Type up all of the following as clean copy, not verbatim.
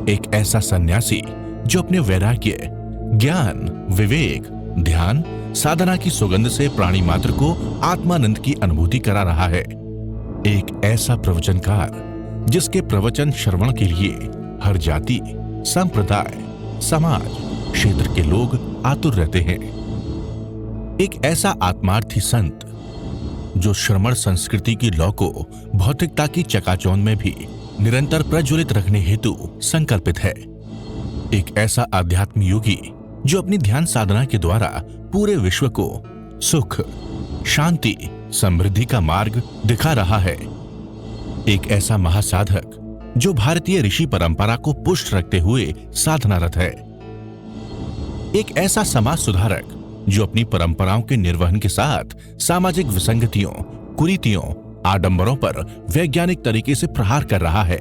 एक ऐसा सन्यासी जो अपने वैराग्य, ज्ञान, विवेक, ध्यान, साधना की सुगंध से प्राणी मात्र को आत्मानंद की अनुभूति करा रहा है। एक ऐसा प्रवचनकार जिसके प्रवचन श्रवण के लिए हर जाति, संप्रदाय, समाज, क्षेत्र के लोग आतुर रहते हैं। एक ऐसा आत्मार्थी संत जो श्रमण संस्कृति की लौ को भौतिकता की चकाचौंध में भी निरंतर प्रज्वलित रखने हेतु संकल्पित है। एक ऐसा आध्यात्म योगी जो अपनी ध्यान साधना के द्वारा पूरे विश्व को सुख, शांति, समृद्धि का मार्ग दिखा रहा है। एक ऐसा महासाधक जो भारतीय ऋषि परंपरा को पुष्ट रखते हुए साधनारत है। एक ऐसा समाज सुधारक जो अपनी परंपराओं के निर्वहन के साथ सामाजिक विसंगतियों, कुरीतियों, आडंबरों पर वैज्ञानिक तरीके से प्रहार कर रहा है।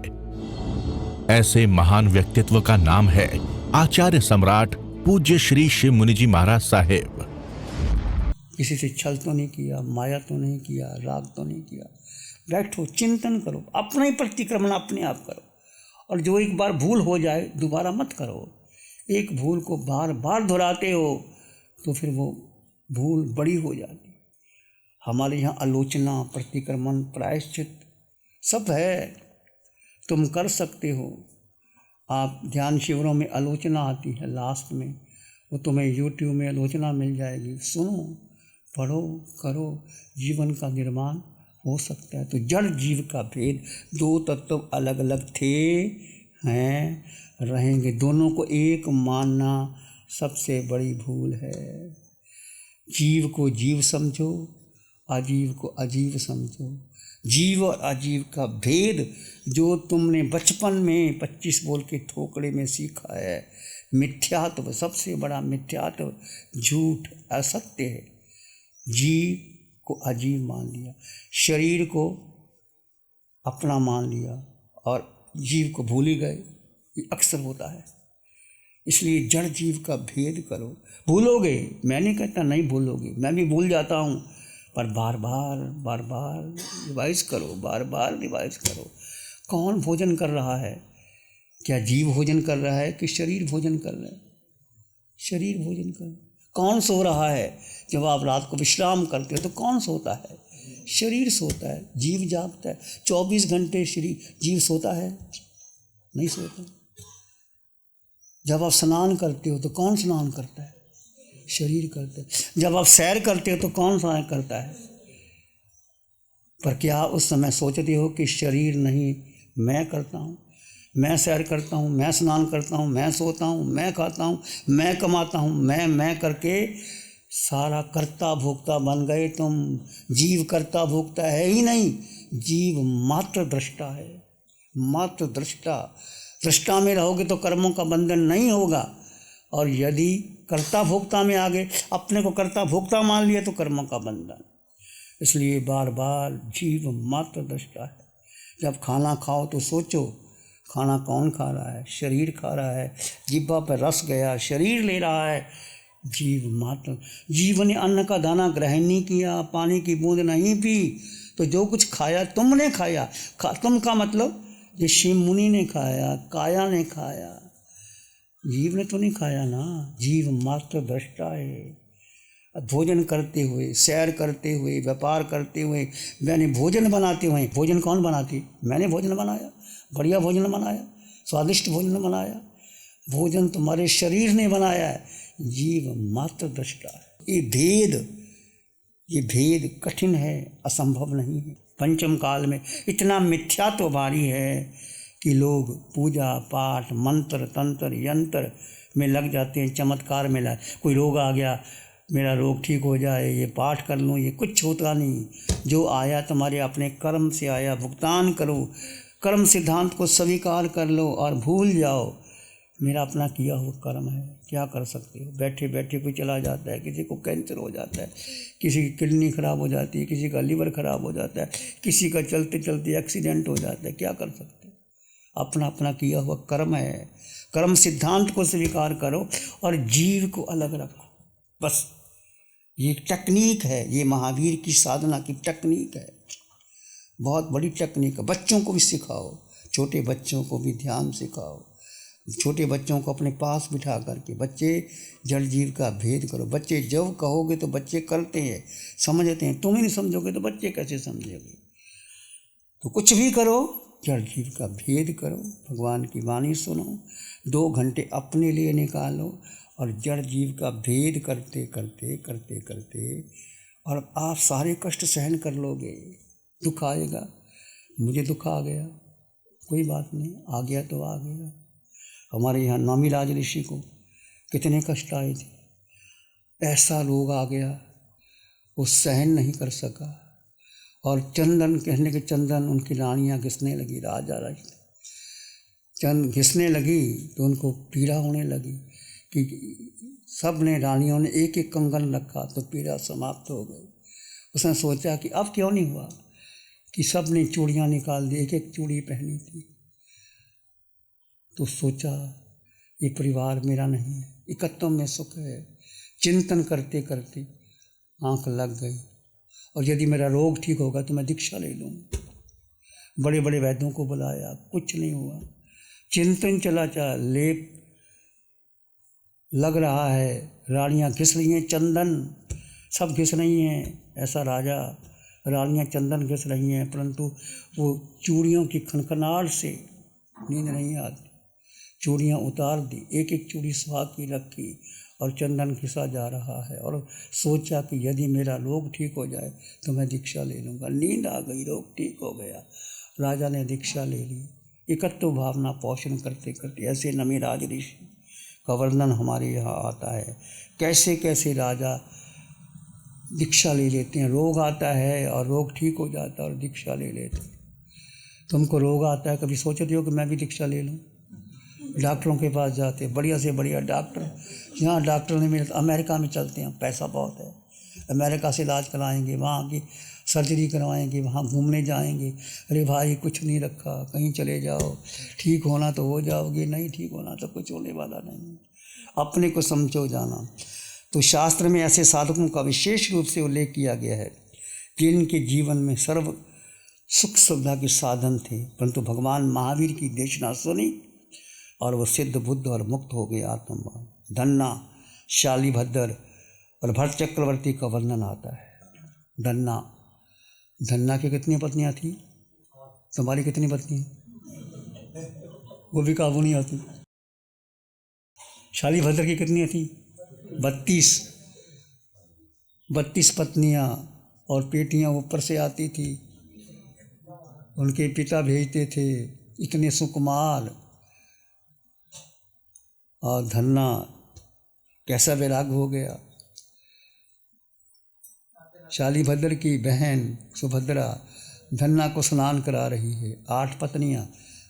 ऐसे महान व्यक्तित्व का नाम है आचार्य सम्राट पूज्य श्री शिव मुनि जी महाराज साहेब। किसी से छल तो नहीं किया, माया तो नहीं किया, राग तो नहीं किया। बैठो, चिंतन करो, अपना ही प्रतिक्रमण अपने आप करो। और जो एक बार भूल हो जाए दोबारा मत करो। एक भूल को बार बार दोहराते हो तो फिर वो भूल बड़ी हो जाती। हमारे यहाँ आलोचना, प्रतिक्रमण, प्रायश्चित सब है, तुम कर सकते हो। आप ध्यान शिविरों में आलोचना आती है, लास्ट में वो तुम्हें यूट्यूब में आलोचना मिल जाएगी। सुनो, पढ़ो, करो, जीवन का निर्माण हो सकता है। तो जड़ जीव का भेद, दो तत्व अलग अलग थे, हैं, रहेंगे। दोनों को एक मानना सबसे बड़ी भूल है। जीव को जीव समझो, अजीव को अजीव समझो। जीव और अजीव का भेद जो तुमने बचपन में 25 बोल के थोकड़े में सीखा है, मिथ्यात्व, सबसे बड़ा मिथ्यात्व झूठ, असत्य है। जीव को अजीव मान लिया, शरीर को अपना मान लिया और जीव को भूल ही गए। ये अक्सर होता है। इसलिए जड़ जीव का भेद करो। भूलोगे, मैं नहीं कहता नहीं भूलोगे, मैं भी भूल जाता हूँ, पर बार बार रिवाइज करो, बार बार रिवाइज करो। कौन भोजन कर रहा है? क्या जीव भोजन कर रहा है कि शरीर भोजन कर रहा है? शरीर भोजन कर रहा है। कौन सो रहा है? जब आप रात को विश्राम करते हो तो कौन सोता है? शरीर सोता है, जीव जागता है। 24 घंटे शरीर, जीव सोता है? नहीं सोता। जब आप स्नान करते हो तो कौन स्नान करता है? शरीर करता है। जब आप सैर करते हो तो कौन सैर करता है? पर क्या उस समय सोचते हो कि शरीर नहीं, मैं करता हूँ, मैं सैर करता हूँ, मैं स्नान करता हूँ, मैं सोता हूँ, मैं खाता हूँ, मैं कमाता हूँ, मैं करके सारा कर्ता भोक्ता बन गए तुम। जीव कर्ता भोक्ता है ही नहीं, जीव मात्र दृष्टा है, मात्र दृष्टा। दृष्टा में रहोगे तो कर्मों का बंधन नहीं होगा, और यदि कर्ता भोक्ता में आ गए, अपने को कर्ता भोक्ता मान लिया, तो कर्मों का बंधन। इसलिए बार बार जीव मात्र दृष्टा है। जब खाना खाओ तो सोचो, खाना कौन खा रहा है? शरीर खा रहा है। जिह्वा पर रस गया, शरीर ले रहा है। जीव मात्र। जीव ने अन्न का दाना ग्रहण नहीं किया, पानी की बूंद नहीं पी, तो जो कुछ खाया तुमने खाया। तुम का मतलब ये शिव मुनि ने खाया, काया ने खाया, जीव ने तो नहीं खाया ना। जीव मात्र दृष्टा है। भोजन करते हुए, सैर करते हुए, व्यापार करते हुए, मैंने भोजन बनाते हुए, भोजन कौन बनाती? मैंने भोजन बनाया, बढ़िया भोजन बनाया, स्वादिष्ट भोजन बनाया। भोजन तुम्हारे शरीर ने बनाया है। जीव मात्र दृष्टा है। ये भेद कठिन है, असंभव नहीं है। पंचम काल में इतना मिथ्यात्व भारी है कि लोग पूजा पाठ, मंत्र तंत्र यंत्र में लग जाते हैं, चमत्कार में लग। कोई रोग आ गया, मेरा रोग ठीक हो जाए, ये पाठ कर लूँ, ये कुछ होता नहीं। जो आया तुम्हारे अपने कर्म से आया, भुगतान करो, कर्म सिद्धांत को स्वीकार कर लो और भूल जाओ। मेरा अपना किया हुआ कर्म है, क्या कर सकते हो? बैठे बैठे कोई चला जाता है, किसी को कैंसर हो जाता है, किसी की किडनी खराब हो जाती है, किसी का लीवर खराब हो जाता है, किसी का चलते चलते एक्सीडेंट हो जाता है। क्या कर सकते हो? अपना अपना किया हुआ कर्म है। कर्म सिद्धांत को स्वीकार करो और जीव को अलग रखो, बस। ये टेक्निक है, ये महावीर की साधना की टेक्निक है, बहुत बड़ी टेक्निक है। बच्चों को भी सिखाओ, छोटे बच्चों को भी ध्यान सिखाओ। छोटे बच्चों को अपने पास बिठा करके, बच्चे जड़ जीव का भेद करो। बच्चे जब कहोगे तो बच्चे करते हैं, समझते हैं। तुम ही नहीं समझोगे तो बच्चे कैसे समझोगे? तो कुछ भी करो, जड़ जीव का भेद करो, भगवान की वाणी सुनो, 2 घंटे अपने लिए निकालो और जड़ जीव का भेद करते करते करते करते और आप सारे कष्ट सहन कर लोगे। दुख आएगा, मुझे दुख आ गया, कोई बात नहीं, आ गया तो आ गया। हमारे यहाँ नामीराज ऋषि को कितने कष्ट आए थे, ऐसा रोग आ गया वो सहन नहीं कर सका और चंदन कहने के चंदन उनकी रानियाँ घिसने लगी, राजा राज चंद घिसने लगी तो उनको पीड़ा होने लगी कि सब ने रानियों ने एक एक कंगन रखा तो पीड़ा समाप्त हो गई। उसने सोचा कि अब क्यों नहीं हुआ, कि सब ने चूड़ियाँ निकाल दी, एक एक चूड़ी पहनी थी। तो सोचा ये परिवार मेरा नहीं है, एकत्व में सुख है। चिंतन करते करते आँख लग गई और यदि मेरा रोग ठीक होगा तो मैं दीक्षा ले लूँगा। बड़े बड़े वैद्यों को बुलाया, कुछ नहीं हुआ। चिंतन चला लेप लग रहा है, रानियाँ घिस रही हैं, चंदन सब घिस रही हैं। ऐसा राजा, रानियाँ चंदन घिस रही हैं, परंतु वो चूड़ियों की खनखनाहट से नींद नहीं आती। चूड़ियाँ उतार दी, एक एक चूड़ी सुहाग की रखी और चंदन घिसा जा रहा है और सोचा कि यदि मेरा रोग ठीक हो जाए तो मैं दीक्षा ले लूँगा। नींद आ गई, रोग ठीक हो गया, राजा ने दीक्षा ले ली। एकत्व भावना पोषण करते करते ऐसे नमीराज ऋषि का वर्णन हमारे यहाँ आता है। कैसे कैसे राजा दीक्षा ले लेते हैं, रोग आता है और रोग ठीक हो जाता है और दीक्षा ले लेते हैं। तुमको रोग आता है, कभी सोचते हो कि मैं भी दीक्षा ले लूँ? डॉक्टरों के पास जाते, बढ़िया से बढ़िया डॉक्टर, यहाँ डॉक्टर नहीं मिलता, अमेरिका में चलते हैं, पैसा बहुत है, अमेरिका से इलाज कराएंगे, वहाँ की सर्जरी करवाएंगे, वहाँ घूमने जाएंगे। अरे भाई कुछ नहीं रखा, कहीं चले जाओ, ठीक होना तो हो जाओगे, नहीं ठीक होना तो कुछ होने वाला नहीं। अपने को समझो जाना। तो शास्त्र में ऐसे साधकों का विशेष रूप से उल्लेख किया गया है कि इनके जीवन में सर्व सुख सुविधा के साधन थे, परंतु भगवान महावीर की देशना सुनी और वो सिद्ध बुद्ध और मुक्त हो गए आत्मवान। धन्ना, शालीभद्र और भरत चक्रवर्ती का वर्णन आता है। धन्ना की कितनी पत्नियां थी? तुम्हारी कितनी पत्नी? वो भी काबू नहीं आती। शालीभद्र की कितनी थी? 32 पत्नियां और बेटियां ऊपर से आती थी, उनके पिता भेजते थे, इतने सुकुमार। और धन्ना कैसा वैराग हो गया। शालीभद्र की बहन सुभद्रा धन्ना को स्नान करा रही है। 8 पत्नियां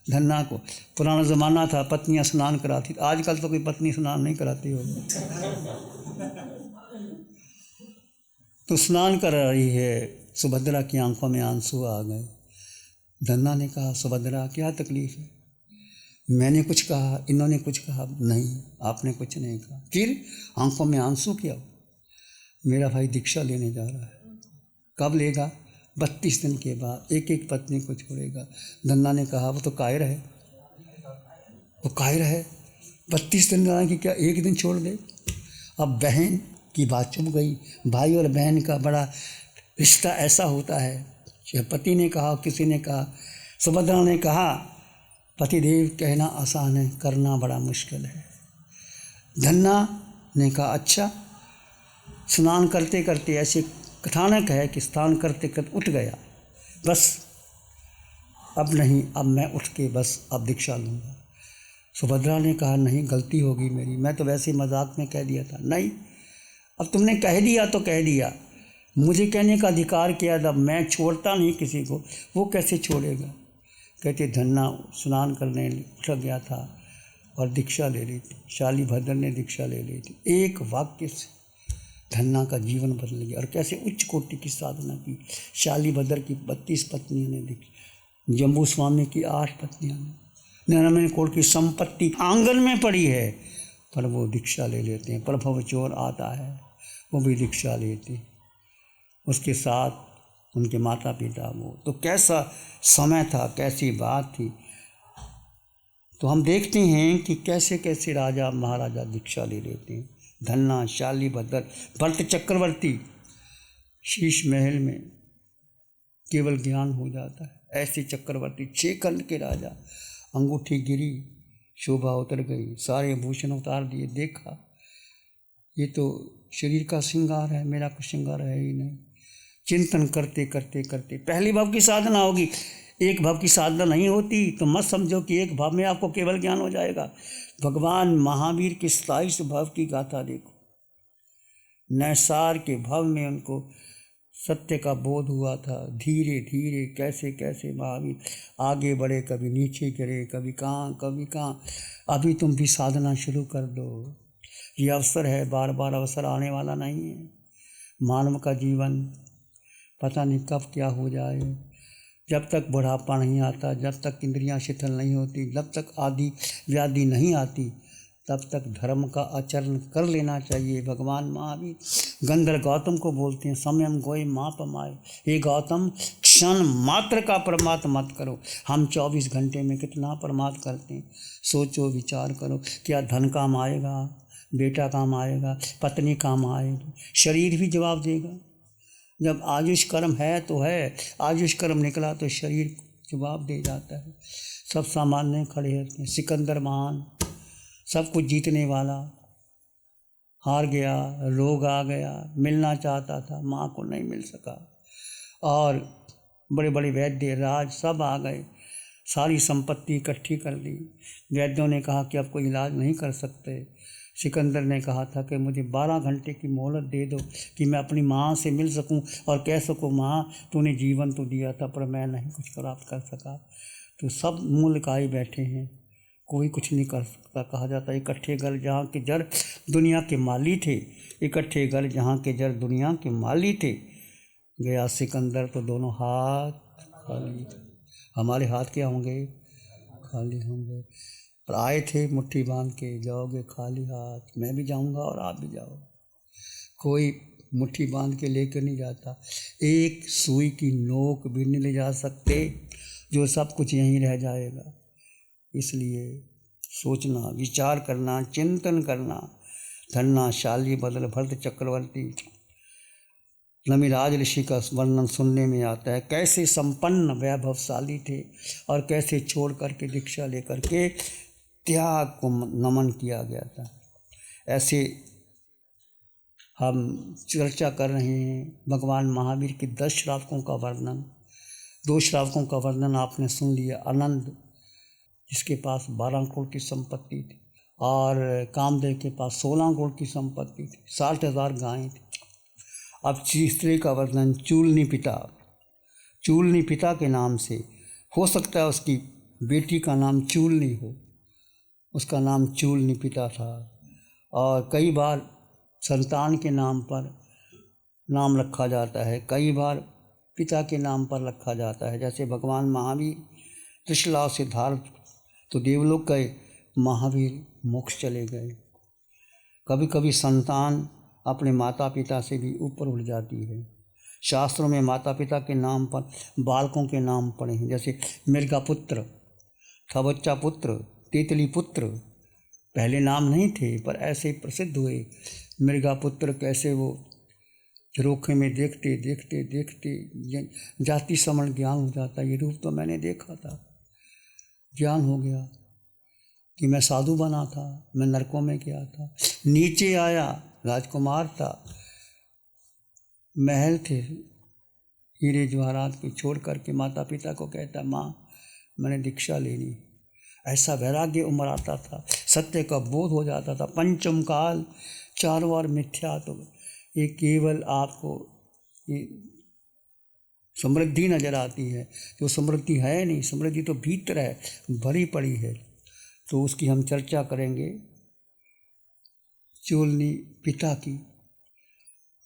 धन्ना को, पुराना ज़माना था पत्नियां स्नान कराती, आजकल तो कोई पत्नी स्नान नहीं कराती होगी। तो स्नान करा रही है, सुभद्रा की आंखों में आंसू आ गए। धन्ना ने कहा, सुभद्रा क्या तकलीफ़ है? मैंने कुछ कहा, इन्होंने कुछ कहा? नहीं, आपने कुछ नहीं कहा। फिर आंखों में आंसू क्यों? मेरा भाई दीक्षा लेने जा रहा है। कब लेगा? 32 दिन के बाद एक एक पत्नी को छोड़ेगा। धन्ना ने कहा, वो तो कायर है, वो कायर है, 32 दिन रहा कि क्या एक दिन छोड़ दे? अब बहन की बात चुप गई। भाई और बहन का बड़ा रिश्ता ऐसा होता है। चाहे पति ने कहा, किसी ने कहा। सुभद्रा ने कहा, पतिदेव कहना आसान है, करना बड़ा मुश्किल है। धन्ना ने कहा, अच्छा। स्नान करते करते, ऐसे कथानक है कि स्नान करते करते उठ गया, बस अब नहीं, अब मैं उठ के बस अब दीक्षा लूँगा। सुभद्रा ने कहा, नहीं, गलती होगी मेरी, मैं तो वैसे मजाक में कह दिया था। नहीं, अब तुमने कह दिया तो कह दिया, मुझे कहने का अधिकार किया था, मैं छोड़ता नहीं किसी को, वो कैसे छोड़ेगा? कहते धन्ना स्नान करने उठ गया था और दीक्षा ले ली थी। शालीभद्र ने दीक्षा ले ली थी। एक वाक्य से धन्ना का जीवन बदल गया और कैसे उच्च कोटि की साधना की। शालीभद्र की 32 पत्नियों ने दीक्षा, जम्बू स्वामी की 8 पत्नियों ने, निरामय कोट की संपत्ति आंगन में पड़ी है, पर वो दीक्षा ले लेते हैं। प्रभव चोर आता है, वो भी दीक्षा लेते, उसके साथ उनके माता पिता। वो तो कैसा समय था, कैसी बात थी। तो हम देखते हैं कि कैसे कैसे राजा महाराजा दीक्षा ले लेते हैं। धन्ना, शालीभद्र, भरत चक्रवर्ती शीश महल में केवल ज्ञान हो जाता है। ऐसे चक्रवर्ती 6 खंड के राजा, अंगूठी गिरी, शोभा उतर गई, सारे भूषण उतार दिए, देखा ये तो शरीर का श्रृंगार है, मेरा कुछ श्रृंगार है ही नहीं। चिंतन करते करते करते पहली भाव की साधना होगी। एक भाव की साधना नहीं होती तो मत समझो कि एक भाव में आपको केवल ज्ञान हो जाएगा। भगवान महावीर के 27 भाव की गाथा देखो। नैसार के भाव में उनको सत्य का बोध हुआ था। धीरे धीरे कैसे कैसे महावीर आगे बढ़े, कभी नीचे गिरे, कभी कहाँ। अभी तुम भी साधना शुरू कर दो। ये अवसर है, बार बार अवसर आने वाला नहीं है। मानव का जीवन पता नहीं कब क्या हो जाए। जब तक बुढ़ापा नहीं आता, जब तक इंद्रियां शिथिल नहीं होती, जब तक आदि व्याधि नहीं आती, तब तक धर्म का आचरण कर लेना चाहिए। भगवान महावीर गंधर्व गौतम को बोलते हैं, समयम गोय माप माए। हे गौतम, क्षण मात्र का प्रमाद मत करो। हम 24 घंटे में कितना प्रमाद करते हैं। सोचो, विचार करो, क्या धन काम आएगा, बेटा काम आएगा, पत्नी काम आएगी, शरीर भी जवाब देगा। जब आयुष कर्म है तो है, आयुष कर्म निकला तो शरीर जवाब दे जाता है। सब सामान्य खड़े रहते हैं। सिकंदर महान, सब कुछ जीतने वाला, हार गया, रोग आ गया, मिलना चाहता था, माँ को नहीं मिल सका, और बड़े बड़े वैद्य राज सब आ गए, सारी संपत्ति इकट्ठी कर ली। वैद्यों ने कहा कि अब कोई इलाज नहीं कर सकते। सिकंदर ने कहा था कि मुझे 12 घंटे की मोहलत दे दो कि मैं अपनी माँ से मिल सकूं और कह सकूं, माँ तूने जीवन तो दिया था पर मैं नहीं कुछ प्राप्त कर सका। तो सब मुँह लुकाए बैठे हैं, कोई कुछ नहीं कर सकता। कहा जाता है इकट्ठे घर जहाँ के जड़ दुनिया के माली थे, इकट्ठे घर जहाँ के जड़ दुनिया के माली थे। गया सिकंदर तो दोनों हाथ खाली। हमारे हाथ क्या होंगे? खाली होंगे। और आए थे मुट्ठी बांध के, जाओगे खाली हाथ, मैं भी जाऊंगा और आप भी जाओ। कोई मुट्ठी बांध के लेकर नहीं जाता। एक सुई की नोक भी नहीं ले जा सकते, जो सब कुछ यहीं रह जाएगा। इसलिए सोचना, विचार करना, चिंतन करना। धन्ना, शालीभद्र, भरत चक्रवर्ती, नमिराज ऋषि का वर्णन सुनने में आता है, कैसे संपन्न वैभवशाली थे और कैसे छोड़ करके दीक्षा लेकर के त्याग को नमन किया गया था। ऐसे हम चर्चा कर रहे हैं भगवान महावीर के 10 श्रावकों का वर्णन। 2 श्रावकों का वर्णन आपने सुन लिया। आनंद, जिसके पास 12 करोड़ की संपत्ति थी, और कामदेव के पास 16 करोड़ की संपत्ति थी, 60,000 गायें थी। अब तीसरे का वर्णन चूलनी पिता। चूलनी पिता के नाम से, हो सकता है उसकी बेटी का नाम चूलनी हो, उसका नाम चूलनी पिता था। और कई बार संतान के नाम पर नाम रखा जाता है, कई बार पिता के नाम पर रखा जाता है। जैसे भगवान महावीर त्रिशला सिद्धार्थ तो देवलोक गए, महावीर मोक्ष चले गए। कभी कभी संतान अपने माता पिता से भी ऊपर उठ जाती है। शास्त्रों में माता पिता के नाम पर बालकों के नाम पड़े हैं, जैसे मृगा पुत्र, थबच्चा पुत्र, तेतली पुत्र। पहले नाम नहीं थे पर ऐसे प्रसिद्ध हुए। मृगा पुत्र कैसे वो झरोखे में देखते देखते देखते जाति समण ज्ञान हो जाता। ये रूप तो मैंने देखा था, ज्ञान हो गया कि मैं साधु बना था, मैं नरकों में गया था। नीचे आया, राजकुमार था, महल थे, हीरे जवाहरात को छोड़ करके माता पिता को कहता, माँ मैंने दीक्षा लेनी। ऐसा वैराग्य उम्र आता था, सत्य का बोध हो जाता था। पंचम काल, 4 बार मिथ्या, तो ये केवल आपको ये समृद्धि नजर आती है, जो समृद्धि है नहीं, समृद्धि तो भीतर है, भरी पड़ी है। तो उसकी हम चर्चा करेंगे। चूलनी पिता की,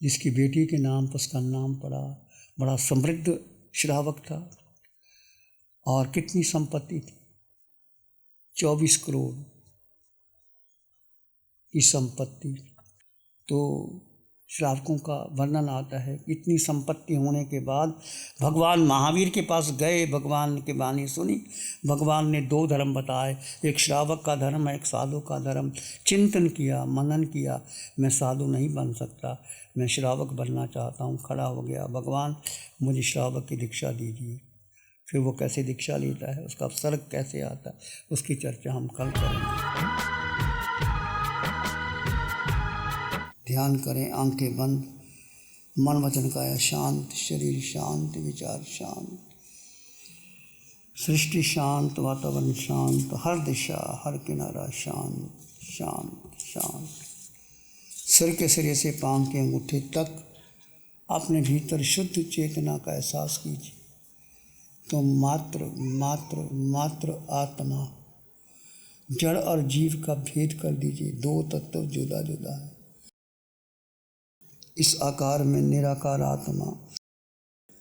जिसकी बेटी के नाम पर उसका नाम पड़ा, बड़ा समृद्ध श्रावक था। और कितनी संपत्ति थी, 24 करोड़ की संपत्ति। तो श्रावकों का वर्णन आता है। इतनी संपत्ति होने के बाद भगवान महावीर के पास गए, भगवान की वाणी सुनी। भगवान ने 2 धर्म बताए, एक श्रावक का धर्म, एक साधु का धर्म। चिंतन किया, मनन किया, मैं साधु नहीं बन सकता, मैं श्रावक बनना चाहता हूँ। खड़ा हो गया, भगवान मुझे श्रावक की दीक्षा दीजिए। फिर वो कैसे दीक्षा लेता है, उसका अवसर्ग कैसे आता है, उसकी चर्चा हम कल करेंगे। ध्यान करें, आंखें बंद, मन वचन काया शांत, शरीर शांत, विचार शांत, सृष्टि शांत, वातावरण शांत, हर दिशा हर किनारा शांत शांत शांत। सिर के सिरे से पांव के अंगूठे तक अपने भीतर शुद्ध चेतना का एहसास कीजिए। तो मात्र मात्र मात्र आत्मा, जड़ और जीव का भेद कर दीजिए। 2 तत्व जुदा जुदा है। इस आकार में निराकार आत्मा,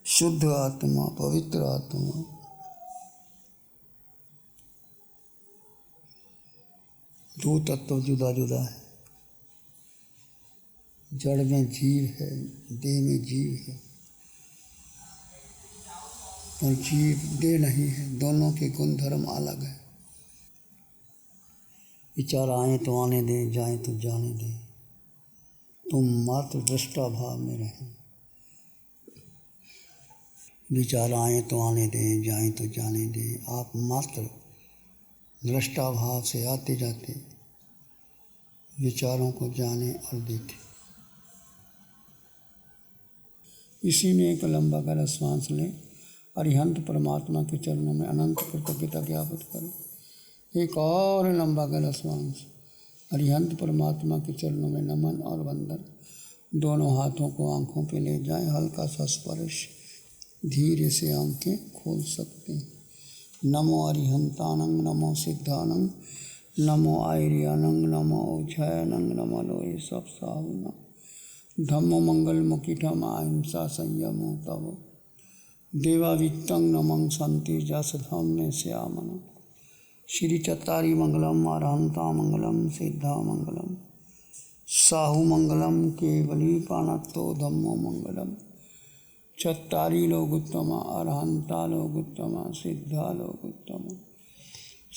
शुद्ध आत्मा, पवित्र आत्मा, दो तत्व जुदा जुदा है। जड़ में जीव है, देह में जीव है, और जीव देह नहीं है। दोनों के गुण धर्म अलग है। विचार आए तो आने दें, जाए तो जाने दें। तुम मात्र दृष्टा भाव में रहें। विचार आए तो आने दें, जाए तो जाने दें। आप मात्र दृष्टा भाव से आते जाते विचारों को जाने और देखें। इसी में एक लंबा गहरा श्वास लें। अरिहंत परमात्मा के चरणों में अनंत कृतज्ञता ज्ञापित करें। एक और लंबा गहरा श्वास। अरिहंत परमात्मा के चरणों में नमन और वंदन। दोनों हाथों को आंखों पे ले जाएं। हल्का सा स्पर्श, धीरे से आंखें खोल सकते हैं। नमो अरिहंतानंग, नमो सिद्धानंग, नमो आयर्यानंग, नमो उज्जयनंग, नमो लोहे सब साहुनंग। धम्मो मंगल मुकिठम अहिंसा संयमो तव। देवावित्तं नमं शांति जस धम्मे श्यामन। श्री चत्तारी मंगलम, अरहंता मंगलम, सिद्धा मंगलम, साहु मंगलम, केवली पाणत्तो धम्मो मंगलम। चत्तारी लोगुत्तमा, अरहंता लोगुत्तमा, सिद्धा लोगुत्तमा,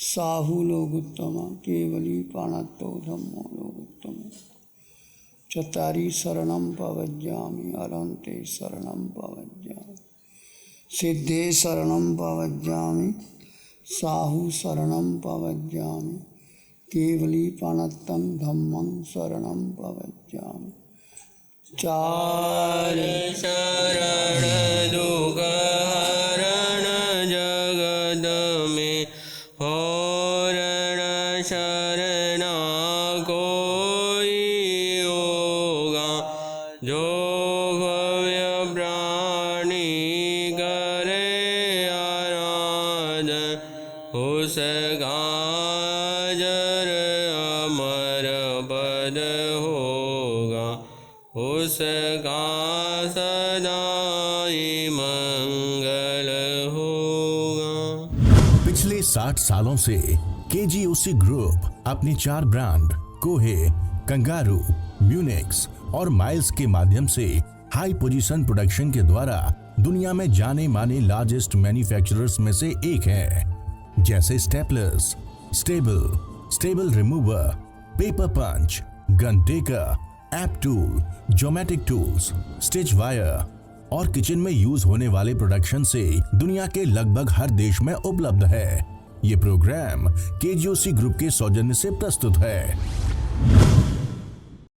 साहु लोगुत्तमा, केवली पाणत्तो धम्मो लोगुत्तमा। चत्तारी शरणं पवज्जामि, अरहंते शरणं पवज्जामि, सिद्धे शरणं पवज्जामि, साहु शरणं पवज्जामि, केवली पाणत्तं धम्मं शरणं पवज्जामि। चार शरण दुख हरण जगत में होरण शरणा कोई होगा। जो भव्य प्राणी करे आराधन, उसका जर अमर पद होगा, उसका सदा ही मंगल होगा। पिछले 60 सालों से केजीओसी ग्रुप अपनी 4 ब्रांड कोहे, कंगारू, म्यूनिक्स और माइल्स के माध्यम से हाई पोजीशन प्रोडक्शन के द्वारा दुनिया में जाने माने लार्जेस्ट मैन्युफैक्चरर्स में से एक है। जैसे staplers, staple remover, paper punch, gun tacker, app tool, geometric tools, stitch wire और किचन में यूज होने वाले प्रोडक्शन से दुनिया के लगभग हर देश में उपलब्ध है। ये प्रोग्राम केजीओसी ग्रुप के सौजन्य से प्रस्तुत है।